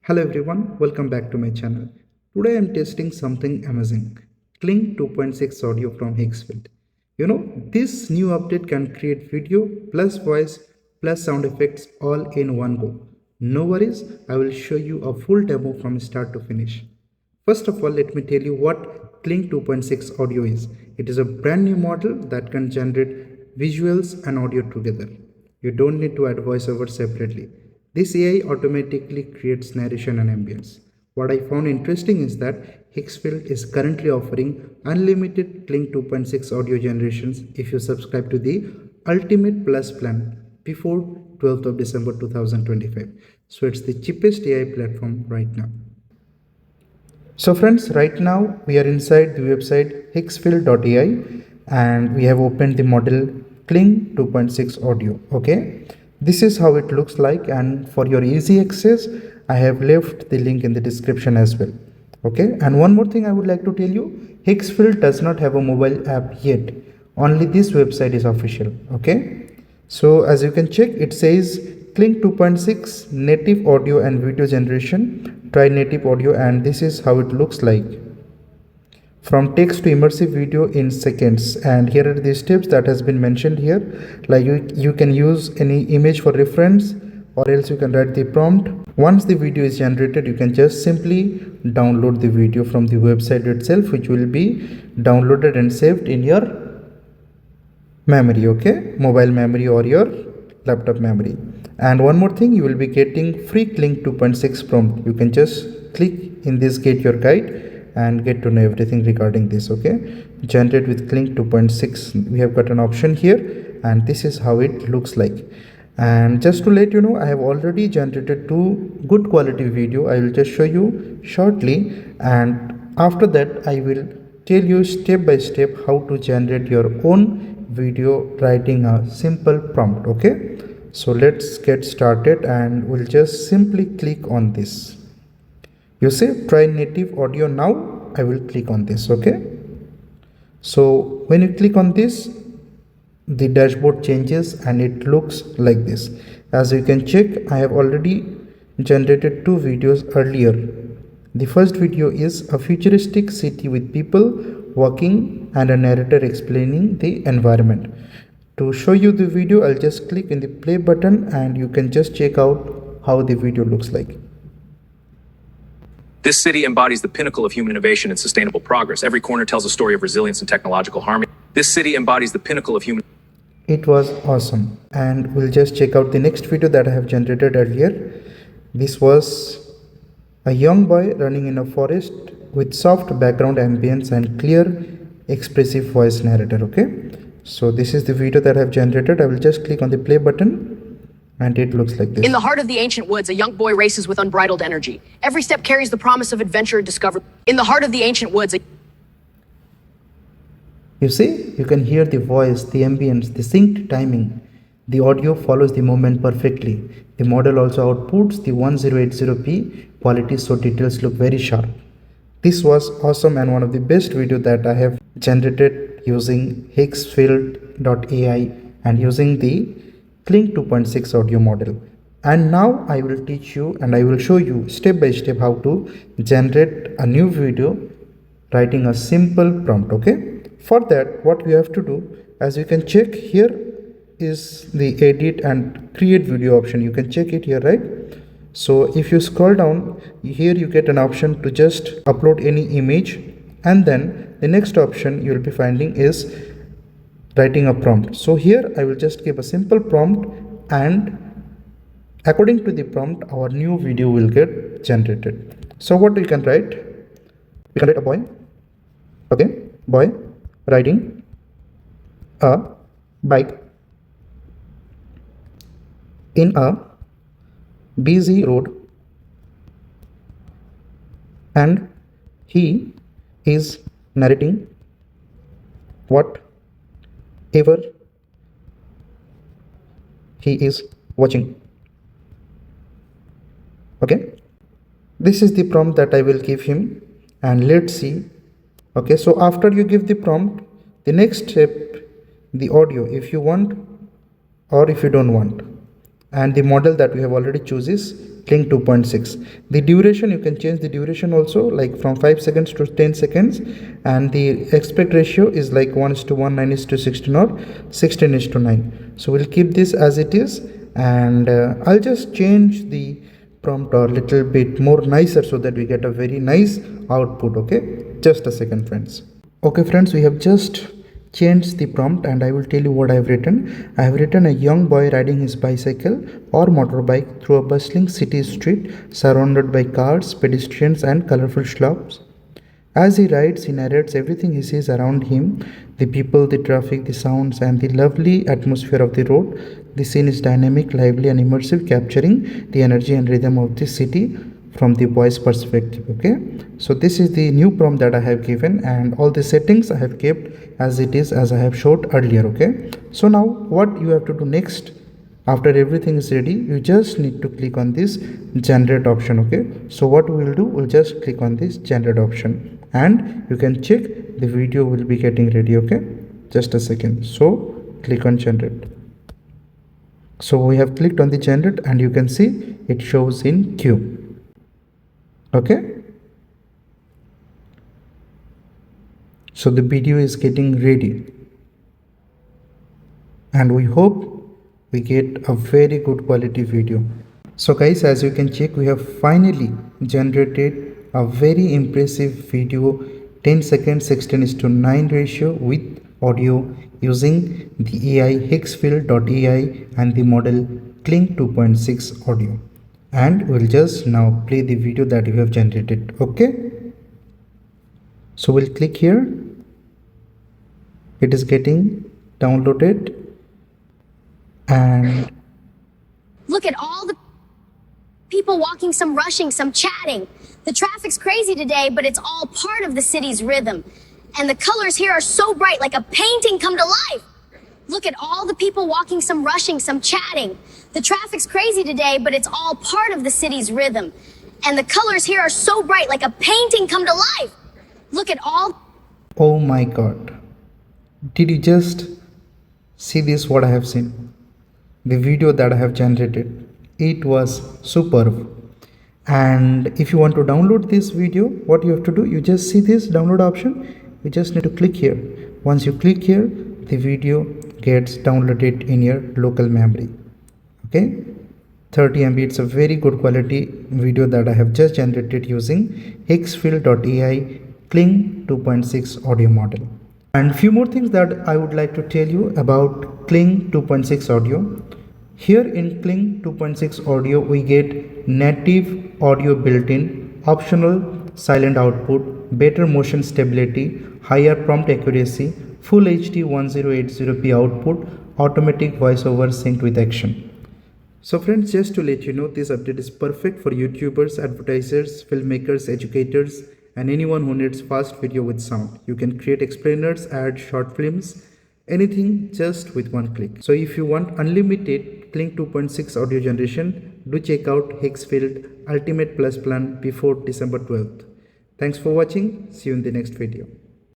Hello everyone, welcome back to my channel. Today I am testing something amazing. Kling 2.6 audio from Higgsfield. This new update can create video plus voice plus sound effects all in one go. No worries, I will show you a full demo from start to finish. First of all, let me tell you what Kling 2.6 audio is. It is a brand new model that can generate visuals and audio together. You don't need to add voiceover separately. This AI automatically creates narration and ambience. What I found interesting is that Higgsfield is currently offering unlimited Kling 2.6 audio generations if you subscribe to the Ultimate Plus plan before 12th of December 2025. So it's the cheapest AI platform right now. So friends, right now we are inside the website higgsfield.ai and we have opened the model Kling 2.6 audio. Okay, this is how it looks like, and for your easy access I have left the link in the description as well. Okay, and one more thing I would like to tell you, Higgsfield does not have a mobile app yet. Only this website is official. Okay, so as you can check, it says Kling 2.6 native audio and video generation. Try native audio, and this is how it looks like. From text to immersive video in seconds. And here are the steps that has been mentioned here. Like you can use any image for reference, or else you can write the prompt. Once the video is generated, you can just simply download the video from the website itself, which will be downloaded and saved in your memory, okay, mobile memory or your laptop memory. And one more thing, you will be getting free Kling 2.6 prompt. You can just click in this get your guide and get to know everything regarding this. Okay, generate with Kling 2.6, we have got an option here, and this is how it looks like. And just to let you know, I have already generated 2 good quality video. I will just show you shortly, and after that I will tell you step by step how to generate your own video writing a simple prompt. Okay, so let's get started, and we'll just simply click on this. You see, try native audio now. I will click on this. Okay, so when you click on this, the dashboard changes and it looks like this. As you can check, I have already generated 2 videos earlier. The first video is a futuristic city with people walking and a narrator explaining the environment. To show you the video, I'll just click in the play button and you can just check out how the video looks like. This city embodies the pinnacle of human innovation and sustainable progress. Every corner tells a story of resilience and technological harmony. This city embodies the pinnacle of human. It was awesome, and we'll just check out the next video that I have generated earlier. This was a young boy running in a forest with soft background ambience and clear expressive voice narrator. Okay, so this is the video that I have generated. I will just click on the play button and it looks like this. In the heart of the ancient woods, a young boy races with unbridled energy. Every step carries the promise of adventure and discovery. In the heart of the ancient woods, you see, you can hear the voice, the ambience, the synced timing. The audio follows the movement perfectly. The model also outputs the 1080p quality, so details look very sharp. This was awesome and one of the best videos that I have generated using Higgsfield.ai and using the Kling 2.6 audio model. And now I will teach you and I will show you step by step how to generate a new video writing a simple prompt. Okay, for that what we have to do, as you can check, here is the edit and create video option. You can check it here, right? So if you scroll down here, you get an option to just upload any image, and then the next option you will be finding is writing a prompt. So here I will just give a simple prompt, and according to the prompt our new video will get generated. So what we can write, we can write a boy. Okay, boy riding a bike in a busy road, and he is narrating whatever he is watching. Okay, this is the prompt that I will give him, and let's see. Okay, so after you give the prompt, the next step, the audio, if you want or if you don't want. And the model that we have already choose is Kling 2.6. The duration, you can change the duration also, like from 5 seconds to 10 seconds, and the aspect ratio is like 1:1, 9:16, or 16:9. So we'll keep this as it is, and I'll just change the prompt a little bit more nicer so that we get a very nice output. Okay, just a second, friends. Okay friends, we have just changed the prompt and I will tell you what I have written. I have written a young boy riding his bicycle or motorbike through a bustling city street surrounded by cars, pedestrians and colorful shops. As he rides, he narrates everything he sees around him, the people, the traffic, the sounds, and the lovely atmosphere of the road. The scene is dynamic, lively, and immersive, capturing the energy and rhythm of the city from the boy's perspective. Okay, so this is the new prompt that I have given, and all the settings I have kept as it is, as I have showed earlier. Okay, so now what you have to do next, after everything is ready, you just need to click on this generate option. Okay, so what we will do, we'll just click on this generate option and you can check the video will be getting ready. Okay, just a second. So click on generate. So we have clicked on the generate and you can see it shows in queue. Okay, so the video is getting ready and we hope we get a very good quality video. So guys, as you can check, we have finally generated a very impressive video, 10 seconds 16:9 ratio with audio using the AI Higgsfield AI and the model Kling 2.6 audio. And we'll just now play the video that we have generated. Okay, so we'll click here. It is getting downloaded and look at all the people walking, some rushing, some chatting. The traffic's crazy today, but it's all part of the city's rhythm. And the colors here are so bright, like a painting come to life. Look at all the people walking, some rushing, some chatting. The traffic's crazy today, but it's all part of the city's rhythm. And the colors here are so bright, like a painting come to life. Look at all... Oh my god. Did you just see this, what I have seen? The video that I have generated. It was superb. And if you want to download this video, what you have to do, you just see this download option. You just need to click here. Once you click here, the video gets downloaded in your local memory. Okay, 30 MB. It's a very good quality video that I have just generated using Higgsfield AI Kling 2.6 audio model. And few more things that I would like to tell you about Kling 2.6 audio. Here in Kling 2.6 audio, we get native audio built-in, optional silent output, better motion stability, higher prompt accuracy, full HD 1080p output, automatic voiceover synced with action. So friends, just to let you know, this update is perfect for YouTubers, advertisers, filmmakers, educators, and anyone who needs fast video with sound. You can create explainers, ads, short films, anything just with one click. So if you want unlimited Kling 2.6 audio generation, do check out Higgsfield Ultimate Plus plan before December 12th. Thanks for watching. See you in the next video.